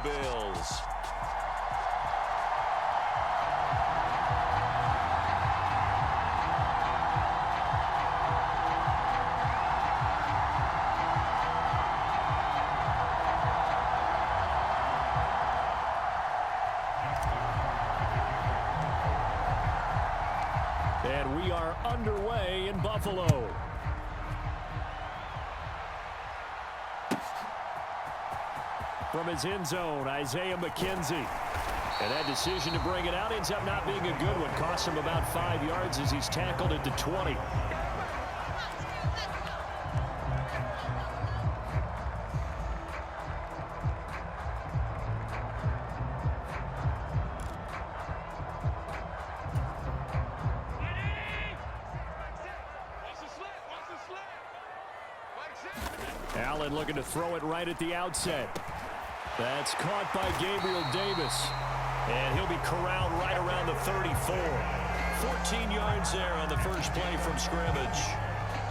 Bills. And we are underway in Buffalo. From his end zone, Isaiah McKenzie. And that decision to bring it out ends up not being a good one. Costs him about 5 yards as he's tackled at the 20. Allen looking to throw it right at the outset. That's caught by Gabriel Davis. And he'll be corralled right around the 34. 14 yards there on the first play from scrimmage.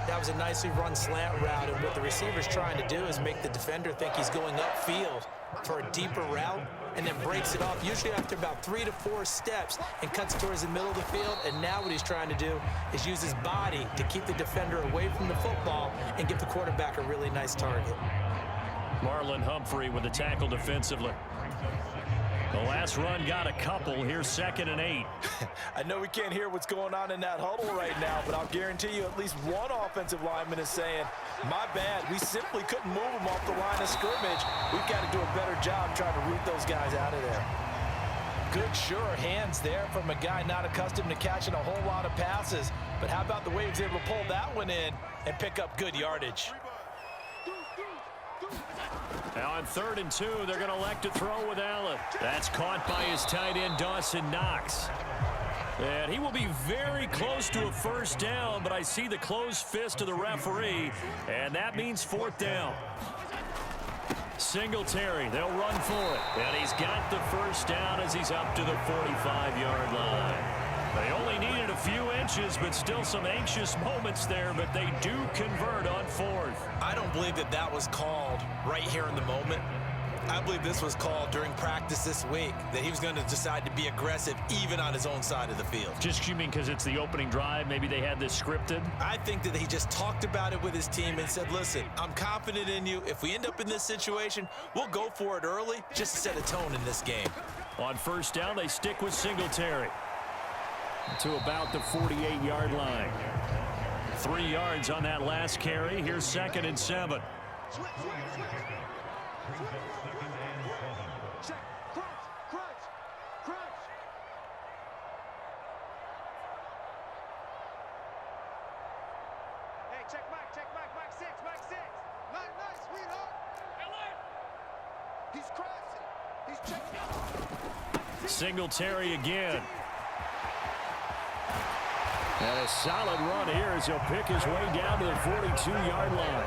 That was a nicely run slant route, and what the receiver's trying to do is make the defender think he's going upfield for a deeper route, and then breaks it off, usually after about 3 to 4 steps, and cuts towards the middle of the field. And now what he's trying to do is use his body to keep the defender away from the football and give the quarterback a really nice target. Marlon Humphrey with the tackle defensively. The last run got a couple. Here's 2nd and 8. I know we can't hear what's going on in that huddle right now, but I'll guarantee you at least one offensive lineman is saying, my bad, we simply couldn't move them off the line of scrimmage. We've got to do a better job trying to root those guys out of there. Good, sure hands there from a guy not accustomed to catching a whole lot of passes. But how about the way he was able to pull that one in and pick up good yardage? Now on 3rd and 2, they're going to elect to throw with Allen. That's caught by his tight end, Dawson Knox. And he will be very close to a first down, but I see the closed fist of the referee, and that means 4th down. Singletary, they'll run for it. And he's got the first down as he's up to the 45-yard line. They only needed a few inches, but still some anxious moments there, but they do convert on 4th. I don't believe that that was called right here in the moment. I believe this was called during practice this week, that he was going to decide to be aggressive even on his own side of the field. Just you mean because it's the opening drive? Maybe they had this scripted? I think that he just talked about it with his team and said, listen, I'm confident in you. If we end up in this situation, we'll go for it early just to set a tone in this game. On first down, they stick with Singletary to about the 48-yard line. 3 yards on that last carry. Here's 2nd and 7. Singletary again. And a solid run here as he'll pick his way down to the 42-yard line.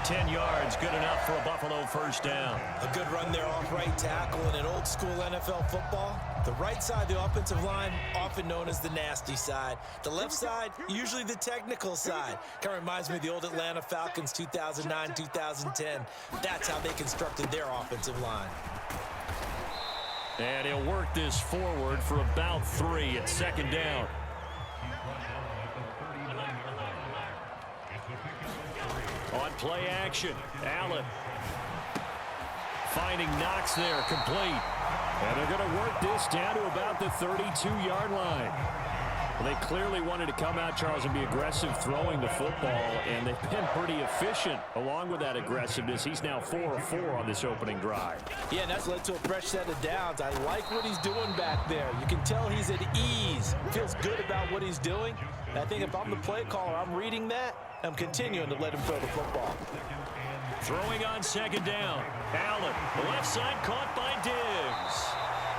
10 yards, good enough for a Buffalo first down. A good run there off right tackle in an old-school NFL football. The right side of the offensive line, often known as the nasty side. The left side, usually the technical side. Kind of reminds me of the old Atlanta Falcons 2009, 2010. That's how they constructed their offensive line. And he'll work this forward for about 3 at 2nd down. On play action, Allen finding Knox there, complete. And they're going to work this down to about the 32-yard line. Well, they clearly wanted to come out, Charles, and be aggressive throwing the football, and they've been pretty efficient along with that aggressiveness. He's now 4 of 4 on this opening drive. Yeah, and that's led to a fresh set of downs. I like what he's doing back there. You can tell he's at ease. Feels good about what he's doing. And I think if I'm the play caller, I'm reading that. I'm continuing to let him throw the football. Throwing on 2nd down. Allen, the left side caught by Diggs.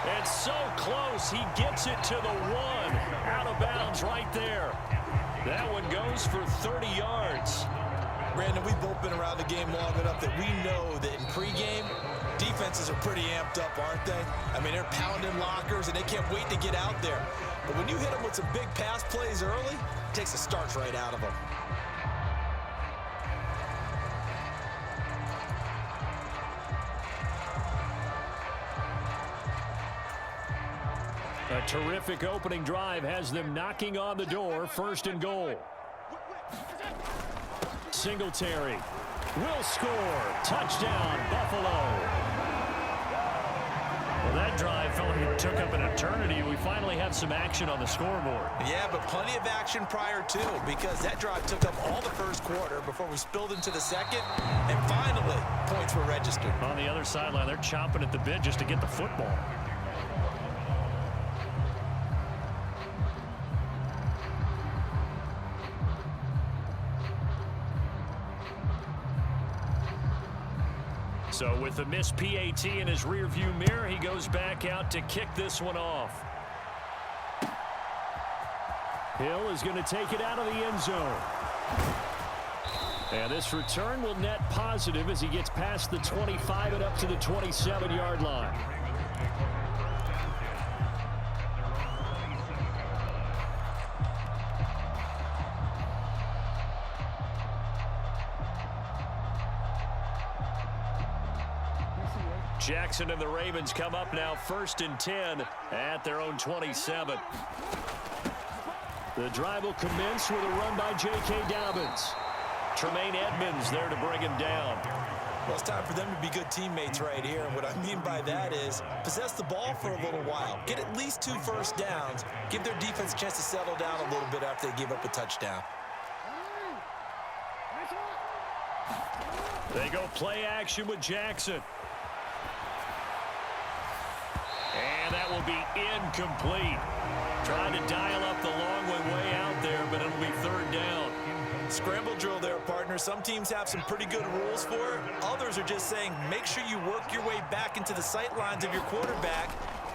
And so close, he gets it to the 1. Out of bounds right there. That one goes for 30 yards. Brandon, we've both been around the game long enough that we know that in pregame, defenses are pretty amped up, aren't they? I mean, they're pounding lockers, and they can't wait to get out there. But when you hit them with some big pass plays early, it takes the starch right out of them. A terrific opening drive has them knocking on the door. 1st and goal. Singletary will score. Touchdown, Buffalo. Well, that drive felt like it took up an eternity. We finally have some action on the scoreboard. Yeah, but plenty of action prior to, because that drive took up all the first quarter before we spilled into the second, and finally, points were registered. On the other sideline, they're chomping at the bit just to get the football. So with the missed PAT in his rearview mirror, he goes back out to kick this one off. Hill is going to take it out of the end zone. And this return will net positive as he gets past the 25 and up to the 27-yard line. Jackson and the Ravens come up now 1st and 10 at their own 27. The drive will commence with a run by J.K. Dobbins. Tremaine Edmonds there to bring him down. Well, it's time for them to be good teammates right here, and what I mean by that is possess the ball for a little while, get at least 2 first downs, give their defense a chance to settle down a little bit after they give up a touchdown. They go play action with Jackson. And that will be incomplete. Trying to dial up the long way out there, but it'll be 3rd down. Scramble drill there, partner. Some teams have some pretty good rules for it. Others are just saying make sure you work your way back into the sight lines of your quarterback,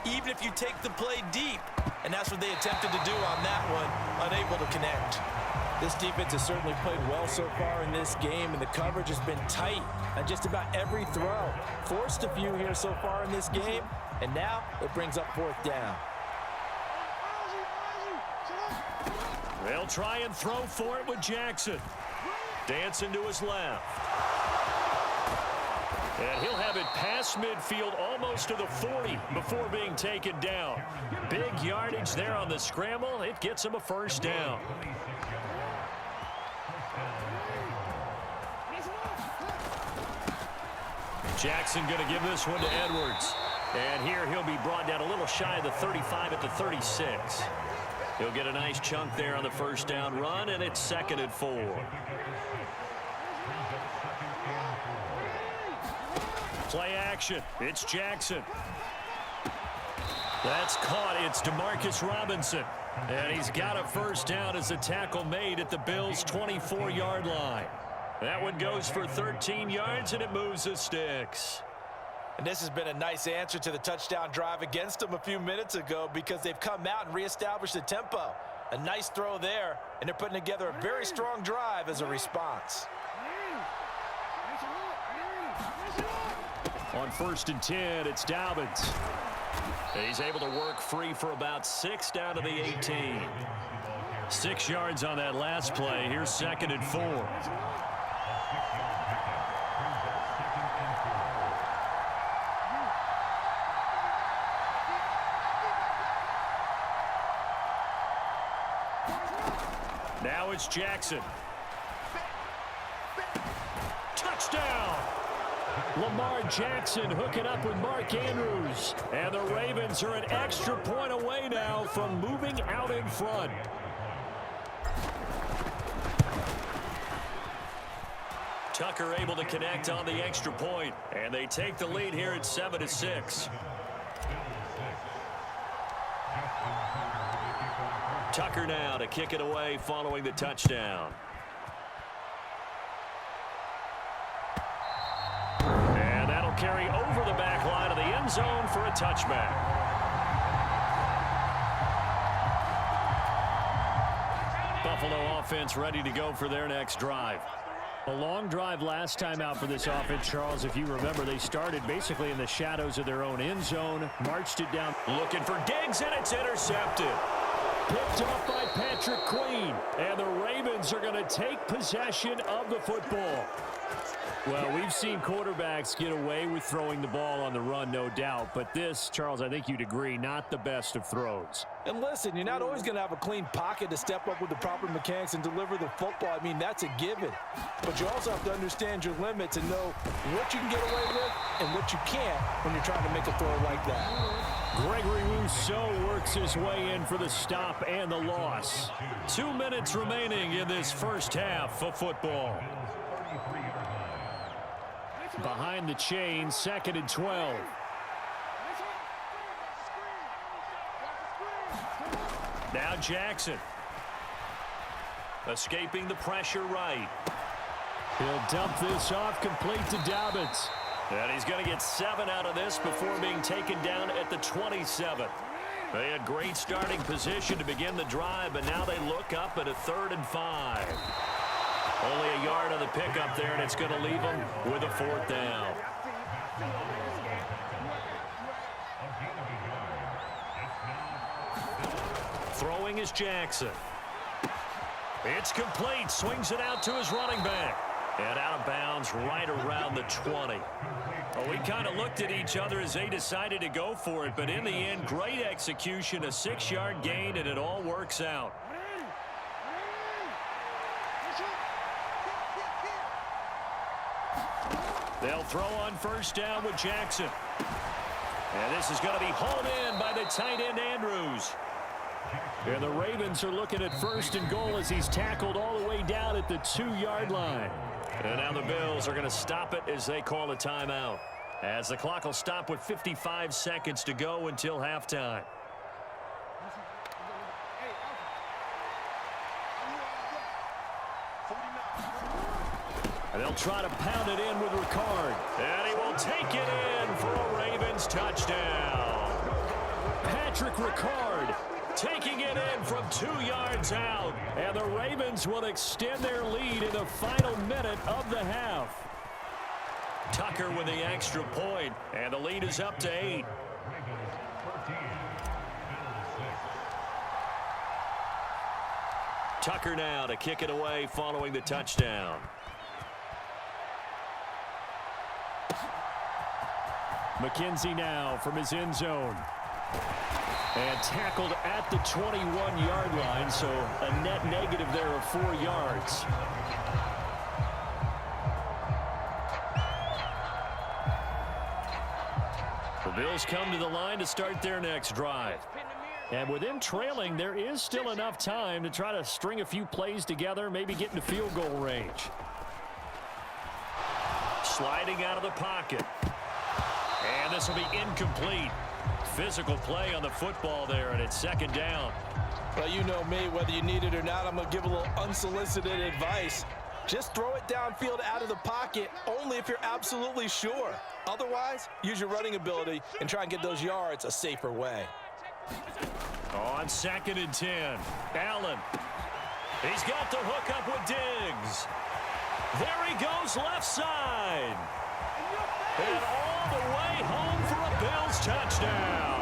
even if you take the play deep. And that's what they attempted to do on that one, unable to connect. This defense has certainly played well so far in this game, and the coverage has been tight on just about every throw. Forced a few here so far in this game, and now it brings up 4th down. They'll try and throw for it with Jackson. Dancing to his left. And he'll have it past midfield almost to the 40 before being taken down. Big yardage there on the scramble. It gets him a 1st down. Jackson going to give this one to Edwards. And here he'll be brought down a little shy of the 35 at the 36. He'll get a nice chunk there on the 1st down run, and it's 2nd and 4. Play action. It's Jackson. That's caught. It's Demarcus Robinson. And he's got a 1st down as a tackle made at the Bills' 24-yard line. That one goes for 13 yards, and it moves the sticks. And this has been a nice answer to the touchdown drive against them a few minutes ago, because they've come out and reestablished the tempo. A nice throw there, and they're putting together a very strong drive as a response. On 1st and 10, it's Dobbins. He's able to work free for about 6 down to the 18. 6 yards on that last play. Here's 2nd and 4. Now it's Jackson. Touchdown! Lamar Jackson hooking up with Mark Andrews. And the Ravens are an extra point away now from moving out in front. Tucker able to connect on the extra point. And they take the lead here at 7-6. Tucker now to kick it away following the touchdown. And that'll carry over the back line of the end zone for a touchback. Buffalo offense ready to go for their next drive. A long drive last time out for this offense, Charles. If you remember, they started basically in the shadows of their own end zone, marched it down. Looking for Diggs, and it's intercepted. Picked off by Patrick Queen. And the Ravens are going to take possession of the football. Well, we've seen quarterbacks get away with throwing the ball on the run, no doubt. But this, Charles, I think you'd agree, not the best of throws. And listen, you're not always going to have a clean pocket to step up with the proper mechanics and deliver the football. I mean, that's a given. But you also have to understand your limits and know what you can get away with and what you can't when you're trying to make a throw like that. Gregory Rousseau works his way in for the stop and the loss. 2 minutes remaining in this first half of football. Behind the chain, 2nd and 12. Now Jackson. Escaping the pressure right. He'll dump this off complete to Dobbins. And he's going to get 7 out of this before being taken down at the 27. They had great starting position to begin the drive, but now they look up at a 3rd and 5. Only a yard on the pickup there, and it's going to leave them with a 4th down. Throwing is Jackson. It's complete. Swings it out to his running back. And out of bounds right around the 20. Well, we kind of looked at each other as they decided to go for it, but in the end, great execution, a 6-yard gain, and it all works out. They'll throw on 1st down with Jackson. And this is going to be hauled in by the tight end, Andrews. And the Ravens are looking at 1st and goal as he's tackled all the way down at the 2-yard line. And now the Bills are going to stop it as they call a timeout. As the clock will stop with 55 seconds to go until halftime. And they'll try to pound it in with Ricard. And he will take it in for a Ravens touchdown. Patrick Ricard taking it in from 2 yards out. And the Ravens will extend their lead in the final minute of the half. Tucker with the extra point, and the lead is up to 8. Tucker now to kick it away following the touchdown. McKenzie now from his end zone. And tackled at the 21-yard line, so a net negative there of 4 yards. The Bills come to the line to start their next drive. And with them trailing, there is still enough time to try to string a few plays together, maybe get into field goal range. Sliding out of the pocket. And this will be incomplete. Physical play on the football there, and it's 2nd down. Well, you know me, whether you need it or not, I'm going to give a little unsolicited advice. Just throw it downfield out of the pocket only if you're absolutely sure. Otherwise, use your running ability and try and get those yards a safer way. On 2nd and 10, Allen. He's got the hook up with Diggs. There he goes left side. And all the way home for a Bills touchdown.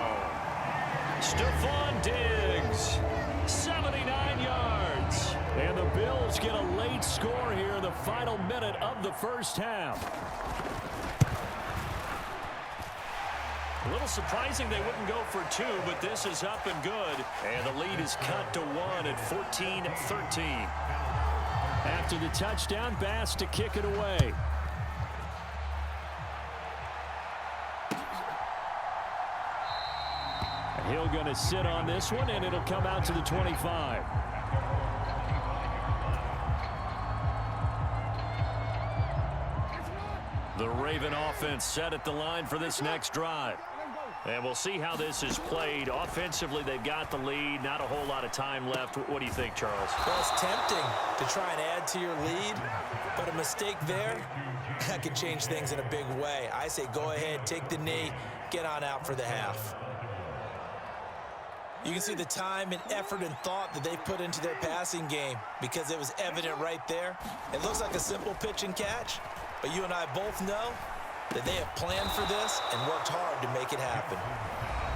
Stephon Diggs, 79 yards. And the Bills get a late score here in the final minute of the first half. A little surprising they wouldn't go for 2, but this is up and good. And the lead is cut to 1 at 14-13. After the touchdown, Bass to kick it away. Hill going to sit on this one, and it'll come out to the 25. The Raven offense set at the line for this next drive. And we'll see how this is played. Offensively, they've got the lead. Not a whole lot of time left. What do you think, Charles? Well, it's tempting to try and add to your lead, but a mistake there, that could change things in a big way. I say go ahead, take the knee, get on out for the half. You can see the time and effort and thought that they put into their passing game because it was evident right there. It looks like a simple pitch and catch, but you and I both know that they have planned for this and worked hard to make it happen.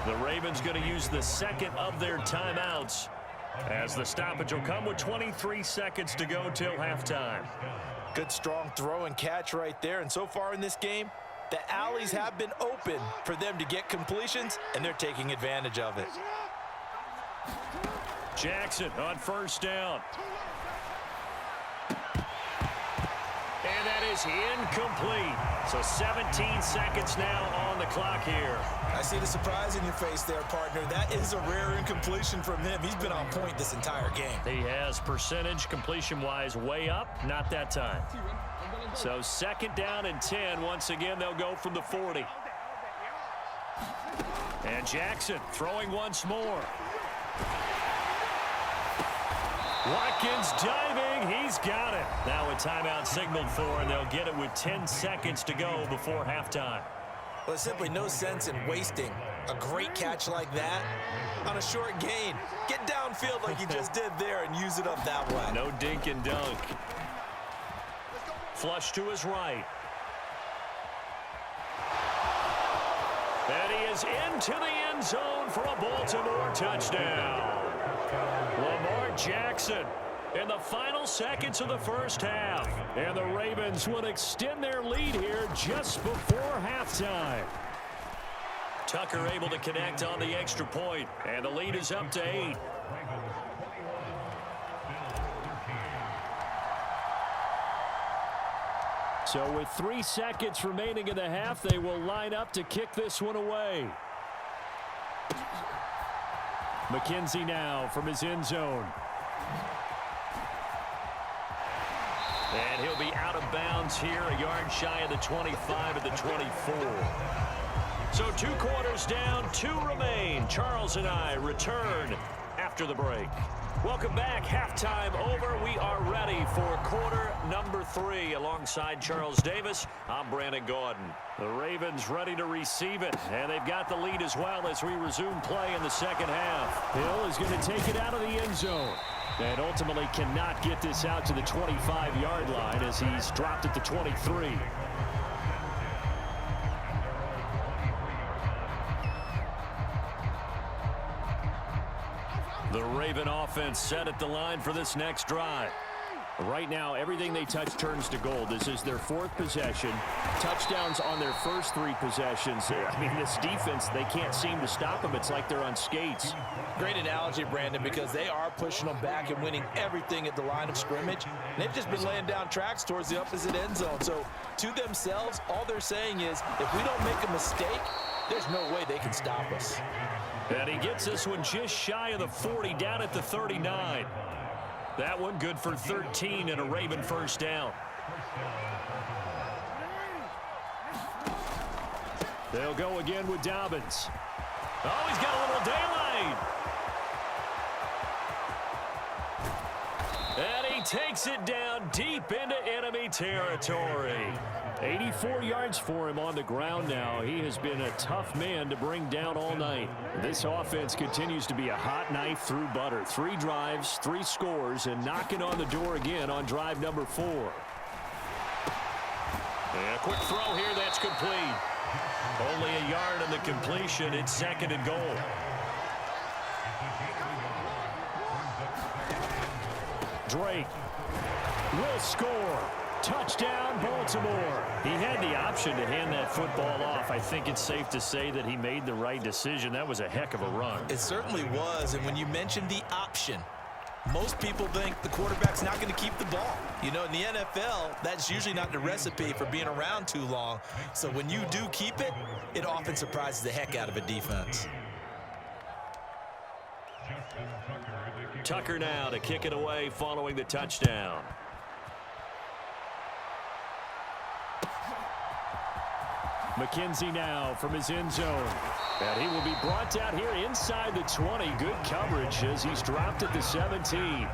The Ravens going to use the second of their timeouts As the stoppage will come with 23 seconds to go till halftime. Good, strong throw and catch right there. And so far in this game, the alleys have been open for them to get completions, and they're taking advantage of it. Jackson on first down. And that is incomplete. So 17 seconds now on the clock here. I see the surprise in your face there, partner. That is a rare incompletion from him. He's been on point this entire game. He has percentage completion-wise way up, not that time. So second down and 10. Once again, they'll go from the 40. And Jackson throwing once more. Watkins diving. He's got it. Now a timeout signaled for, and they'll get it with 10 seconds to go before halftime. Well, there's simply no sense in wasting a great catch like that on a short gain. Get downfield like you just did there and use it up that way. No dink and dunk. Flush to his right. And he is into the end zone for a Baltimore touchdown. Lamar Jackson in the final seconds of the first half. And the Ravens would extend their lead here just before halftime. Tucker able to connect on the extra point, and the lead is up to 8. So with 3 seconds remaining in the half, they will line up to kick this one away. McKenzie now from his end zone. And he'll be out of bounds here, a yard shy of the 25 at the 24. So 2 quarters down, 2 remain. Charles and I return after the break. Welcome back. Halftime over. We are ready for quarter number 3. Alongside Charles Davis, I'm Brandon Gaudin. The Ravens ready to receive it, and they've got the lead as well as we resume play in the second half. Hill is going to take it out of the end zone, and ultimately cannot get this out to the 25-yard line as he's dropped at the 23. The Raven offense set at the line for this next drive. Right now, everything they touch turns to gold. This is their 4th possession. Touchdowns on their first 3 possessions. I mean, this defense, they can't seem to stop them. It's like they're on skates. Great analogy, Brandon, because they are pushing them back and winning everything at the line of scrimmage. And they've just been laying down tracks towards the opposite end zone. So to themselves, all they're saying is, if we don't make a mistake, there's no way they can stop us. And he gets this one just shy of the 40, down at the 39. That one good for 13 and a Raven first down. They'll go again with Dobbins. Oh, he's got a little daylight. And he takes it down deep into enemy territory. 84 yards for him on the ground now. He has been a tough man to bring down all night. This offense continues to be a hot knife through butter. 3 drives, 3 scores, and knocking on the door again on drive number 4. And a quick throw here, that's complete. Only a yard on the completion. It's 2nd and goal. Drake will score. Touchdown, Baltimore. He had the option to hand that football off. I think it's safe to say that he made the right decision. That was a heck of a run. It certainly was, and when you mentioned the option, most people think the quarterback's not going to keep the ball. You know, in the NFL, that's usually not the recipe for being around too long. So when you do keep it, it often surprises the heck out of a defense. Tucker now to kick it away following the touchdown. McKenzie now from his end zone. And he will be brought down here inside the 20. Good coverage as he's dropped at the 17.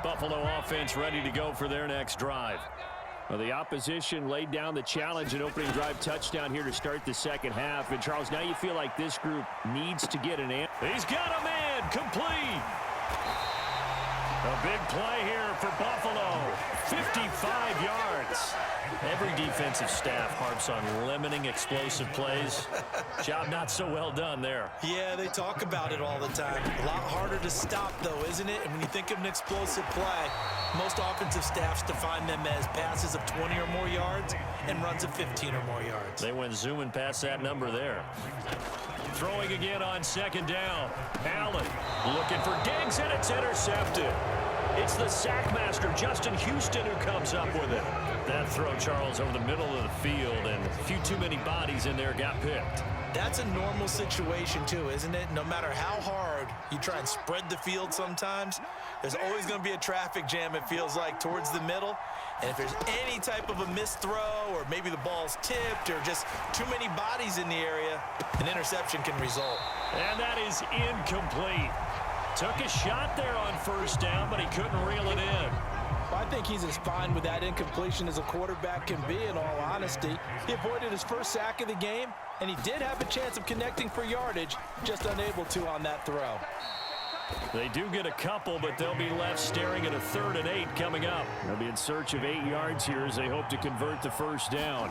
Buffalo offense ready to go for their next drive. Well, the opposition laid down the challenge, an opening drive touchdown here to start the second half. And, Charles, now you feel like this group needs to get an answer. He's got a man complete. A big play here for Buffalo. 55 yards. Every defensive staff harps on limiting explosive plays. Job not so well done there. Yeah, they talk about it all the time. A lot harder to stop, though, isn't it? And when you think of an explosive play, most offensive staffs define them as passes of 20 or more yards and runs of 15 or more yards. They went zooming past that number there. Throwing again on second down. Allen looking for Diggs, and it's intercepted. It's the sack master, Justin Houston, who comes up with it. That throw, Charles, over the middle of the field, and a few too many bodies in there got picked. That's a normal situation, too, isn't it? No matter how hard you try and spread the field sometimes, there's always going to be a traffic jam, it feels like, towards the middle. And if there's any type of a missed throw or maybe the ball's tipped or just too many bodies in the area, an interception can result. And that is incomplete. Took a shot there on first down, but he couldn't reel it in. I think he's as fine with that incompletion as a quarterback can be, in all honesty. He avoided his first sack of the game, and he did have a chance of connecting for yardage, just unable to on that throw. They do get a couple, but they'll be left staring at a 3rd and 8 coming up. They'll be in search of 8 yards here as they hope to convert the first down.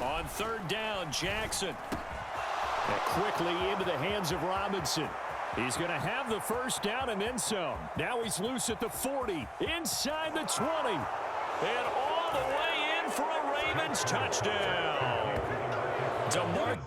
On 3rd down, Jackson. And quickly into the hands of Robinson. He's going to have the first down and then some. Now he's loose at the 40, inside the 20, and all the way in for a Ravens touchdown. DeMarcus